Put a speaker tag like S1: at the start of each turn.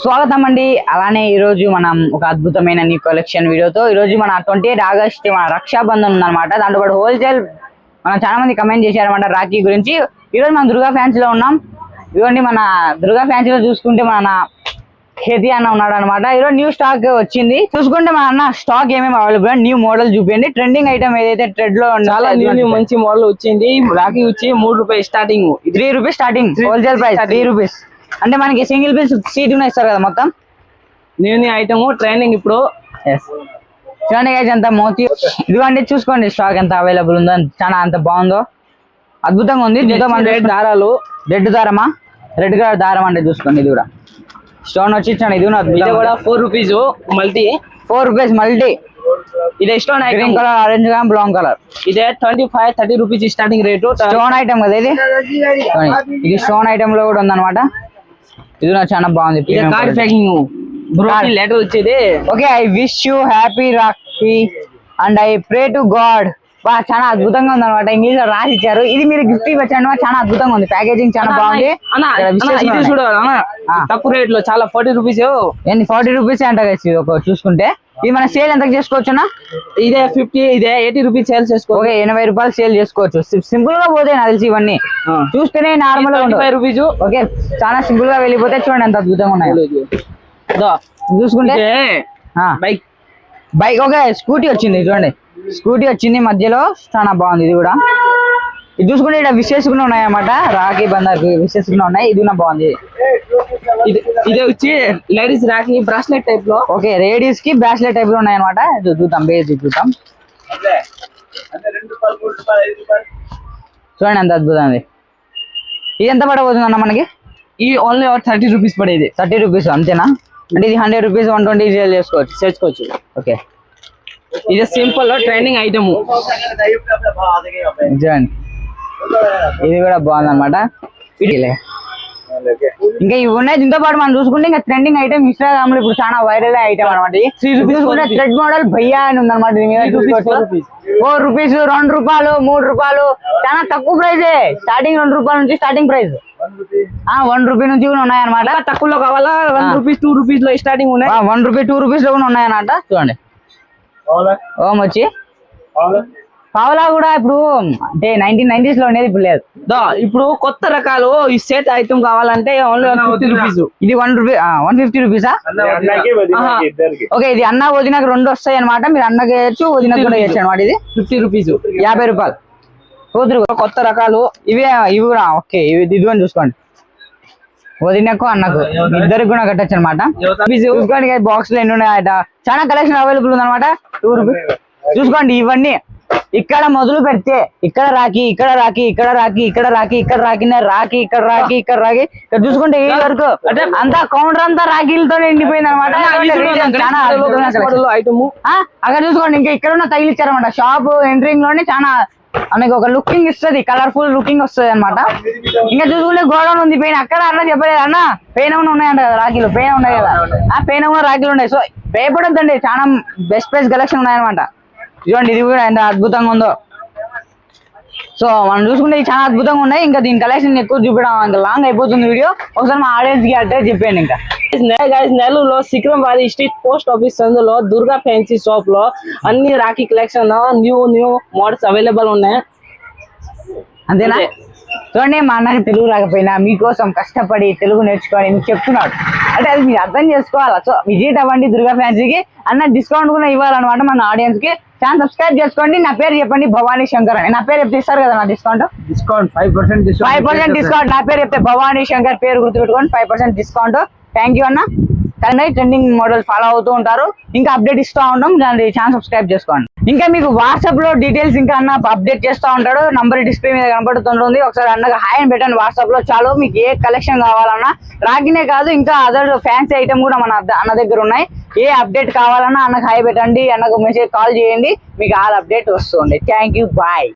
S1: స్వాగతం అండి. అలానే ఈ రోజు మనం ఒక అద్భుతమైన న్యూ కలెక్షన్ వీడియోతో ఈ రోజు మన 28 ఆగస్ట్ మన రక్షాబంధన్ ఉందన్నమాట. దాంట్లో పాటు హోల్సేల్ మనం చాలా మంది కమెంట్ చేశారన్నమాట రాఖీ గురించి. ఈ రోజు మనం దుర్గా ఫ్యాన్స్ లో ఉన్నాం. ఇదిగోండి మన దుర్గా ఫ్యాన్స్ లో చూసుకుంటే మన ఖేతి అన్న ఉన్నాడు అనమాట. ఈరోజు న్యూ స్టాక్ వచ్చింది. చూసుకుంటే మన అన్న స్టాక్ ఏమేమి అవైలబుల్, న్యూ మోడల్ చూపించండి. ట్రెండింగ్ ఐటమ్ ఏదైతే ట్రెడ్ లో
S2: చాలా న్యూ మంచి మోడల్ వచ్చింది. రాఖీ వచ్చి ₹3 స్టార్టింగ్,
S1: ₹3 స్టార్టింగ్ హోల్సేల్ ప్రైస్ ₹3. అంటే మనకి సింగిల్ పీస్ సీట్ ఇస్తారు కదా మొత్తం
S2: న్యూ ఐటమ్ ట్రైనింగ్ ఇప్పుడు.
S1: చూడండి గైస్ ఎంత మోతీ, ఇదిగోండి చూసుకోండి స్టాక్ ఎంత అవైలబుల్ ఉందో, చాలా అంత బాగుందో, అద్భుతంగా ఉంది.
S2: రెడ్ దారాలు,
S1: రెడ్ దారమా, రెడ్ కలర్ దారం అంటే చూసుకోండి. ఇది కూడా స్టోన్ వచ్చి ఇచ్చాను. ఇది
S2: కూడా ₹4 మల్టీ,
S1: ₹4 మల్టీ.
S2: ఇదే stone
S1: green colour, orange colour, brown colour.
S2: ఇదే ₹25-30 స్టార్టింగ్ రేటు.
S1: స్టోన్ ఐటమ్ కదా ఇది. ఇది స్టోన్ ఐటమ్ లో కూడా ఉందన్నమాట. ఇది నాకు చాలా బాగుంది.
S2: కార్డ్ ప్యాకింగ్ లెటర్ వచ్చేది.
S1: Okay, I wish you happy Rakhi and I pray to God. బా చాలా అద్భుతంగా ఉంది అనమాట. ఇంగ్లీష్ లో రాసి ఇచ్చారు. ఇది మీరు గిఫ్ట్ ఇవ్వచ్చు. చాలా అద్భుతంగా ఉంది. ప్యాకేజింగ్ చాలా బాగుంది.
S2: ఇది చూడు తక్కువ రేట్ లో, చాలా ₹40.
S1: ₹40 అంట ఒక చూసుకుంటే. ఇది మన సేల్ ఎంత చేసుకోవచ్చు అన్న?
S2: ఇదే 50, ఇదే ₹80 సేల్ చేసుకోవచ్చు.
S1: ఓకే, ₹80 సేల్ చేసుకోవచ్చు. సింపుల్ గా పోతే నాకు తెలిసి ఇవన్నీ చూస్తేనే నార్మల్ గా
S2: ₹25.
S1: ఓకే, చాలా సింపుల్ గా వెళ్ళిపోతే చూడండి ఎంత అద్భుతంగా ఉన్నాయి. చూసుకుంటే బైక్ ఓకే, స్కూటీ వచ్చింది. చూడండి స్కూటీ వచ్చింది మధ్యలో, చాలా బాగుంది. ఇది కూడా ఇది చూసుకుంటే ఇక్కడ విషెస్ కూడా ఉన్నాయి అన్నమాట. రాఖీ బంధన్ విషెస్ కూడా ఉన్నాయి. ఇది కూడా బాగుంది.
S2: ఇదే వచ్చి లేడీస్ రాఖీ బ్రాస్లెట్ టైప్ లో.
S1: ఓకే, లేడీస్ కి బ్రాస్లెట్ టైప్ లో ఉన్నాయి అనమాట. చూద్దాం బేస్ చూద్దాం. చూడండి ఎంత అద్భుతం ఉంది. ఇది ఎంత పడబోతుంది అన్న మనకి?
S2: ఈ ఓన్లీ ₹30 పడేది.
S1: ₹30 అంతేనా? అంటే ఇది ₹100, ₹120 సేల్ చేసుకోవచ్చు. ఓకే,
S2: ఇది సింపుల్ ట్రైనింగ్ ఐటమ్.
S1: ఇది కూడా బాగుంది అనమాట. ఇంకా ఇవి ఉన్నాయి. దీంతో పాటు మనం చూసుకుంటే ఇంకా ట్రెండింగ్ ఐటమ్ ఇన్స్టాగ్రామ్ లో ఇప్పుడు చాలా వైరల్ ఐటమ్ అనమాట. ₹3 థ్రెడ్ మోడల్ భయ్యా అని ఉందన్నమాట. దీని మీద ₹4, ₹2, ₹3 చాలా తక్కువ ప్రైజే. స్టార్టింగ్ ₹2 నుంచి స్టార్టింగ్ ప్రైస్. ₹1 నుంచి కూడా ఉన్నాయి అనమాట.
S2: తక్కువలో కావాలా ₹1, ₹2 లో స్టార్టింగ్ ఉన్నాయి.
S1: ₹1, ₹2 లో కూడా ఉన్నాయి అన్నమాట. చూడండి ఓం వచ్చి పావలా కూడా ఇప్పుడు అంటే 1990s లో ఉండేది, ఇప్పుడు లేదు.
S2: ఇప్పుడు కొత్త రకాలు ఈ సెట్ ఐటమ్ కావాలంటే ఓన్లీ ₹50.
S1: ఇది ₹150. ఓకే, ఇది అన్న వదినకు 2 వస్తాయి అనమాట. మీరు అన్నకి వేయచ్చు, వదినకు కూడా వేయచ్చు అనమాట. ఇది
S2: ₹50,
S1: ₹50. కూతురు
S2: కొత్త రకాలు
S1: ఇవి కూడా. ఓకే, ఇది అని చూసుకోండి. వదినకు అన్నకు ఇద్దరికి కూడా కట్టచ్చు అనమాట. చూసుకోండి బాక్స్ లో ఎన్ని ఉన్నాయట. చాలా కలెక్షన్ అవైలబుల్ ఉందన్నమాట. ₹2 చూసుకోండి. ఇవన్నీ ఇక్కడ మొదలు పెడితే ఇక్కడ రాఖీ, ఇక్కడ రాఖీ, ఇక్కడ రాఖీ, ఇక్కడ రాఖీ, ఇక్కడ రాఖీ, రాఖీ, ఇక్కడ రాఖీ, ఇక్కడ రాఖీ, ఇక్కడ చూసుకుంటే ఈ వరకు అంతా కౌంటర్ అంతా రాఖీలతో నిండిపోయింది అనమాట. అక్కడ చూసుకోండి. ఇంకా ఇక్కడ ఉన్న తగిలిచ్చారనమాట. షాప్ ఎంట్రింగ్ లోనే చాలా మనకి ఒక లుకింగ్ ఇస్తుంది, కలర్ఫుల్ లుకింగ్ వస్తుంది అనమాట. ఇంకా చూసుకుంటే గోడౌన్ ఉంది పెయిన్. అక్కడ అన్న చెప్పలేదు అన్న పెయిన్ ఉన్నాయంట కదా రాఖీలు, పెయిన్ ఉన్నాయి కదా, పెయిన్ కూడా రాఖీలు ఉన్నాయి. సో భయపడొద్దండి, చాలా బెస్ట్ ప్రైస్ కలెక్షన్ ఉన్నాయన్నమాట. చూడండి ఇది కూడా ఎంత అద్భుతంగా ఉందో. సో మనం చూసుకుంటే ఇది చాలా అద్భుతంగా ఉన్నాయి. ఇంకా దీని కలెక్షన్ ఎక్కువ చూపించడం అంత లాంగ్ అయిపోతుంది వీడియో. ఒకసారి మా ఆడియన్స్ కి అడ్రస్ చెప్పండి. ఇంకా
S2: నెల్లూరులో సికింద్రాబాద్ స్ట్రీట్ పోస్ట్ ఆఫీస్ అందులో దుర్గా ఫ్యాన్సీ షాప్ లో అన్ని Rakhi collection new models available ఉన్నాయి.
S1: అంతేనా? చూడండి, మా అన్నకి తెలుగు రాకపోయినా మీకోసం కష్టపడి తెలుగు నేర్చుకోవాలి మీకు చెప్తున్నాడు అంటే అది మీరు అర్థం చేసుకోవాలా. సో విజిట్ అవ్వండి దుర్గా ఫ్యాన్సీకి. అన్న డిస్కౌంట్ కూడా ఇవ్వాలన్నమాట మన ఆడియన్స్ కి. ఛానల్ సబ్స్క్రైబ్ చేసుకోండి. నా పేరు చెప్పండి, భవానీ శంకర్ అని. నా పేరు చెప్తే ఇస్తారు కదా నా డిస్కౌంట్ 5% డిస్కౌంట్. నా పేరు చెప్తే భవానీ శంకర్ పేరు గుర్తుపెట్టుకోండి, 5% డిస్కౌంట్. థ్యాంక్ యూ అన్న. కానీ ట్రెండింగ్ మోడల్ ఫాలో అవుతూ ఉంటారు. ఇంకా అప్డేట్ ఇస్తూ ఉంటాం. దాన్ని ఛానల్ సబ్స్క్రైబ్ చేసుకోండి. ఇంకా మీకు వాట్సాప్ లో డీటెయిల్స్ ఇంకా అన్న అప్డేట్ చేస్తూ ఉంటాడు. నంబర్ డిస్ప్లే మీద కనపడుతుంటుంది. ఒకసారి అన్నగా హాయ్ అని పెట్టండి వాట్సాప్ లో. చాలు మీకు ఏ కలెక్షన్ కావాలన్నా రాఖీనే కాదు ఇంకా అదర్ ఫ్యాన్సీ ఐటమ్ కూడా మన అన్న దగ్గర ఉన్నాయి. ఏ అప్డేట్ కావాలన్నా అన్నకు హాయ్ పెట్టండి, అన్నకు మెసేజ్ కాల్ చేయండి, మీకు ఆల్ అప్డేట్ వస్తుంది. Thank you, bye.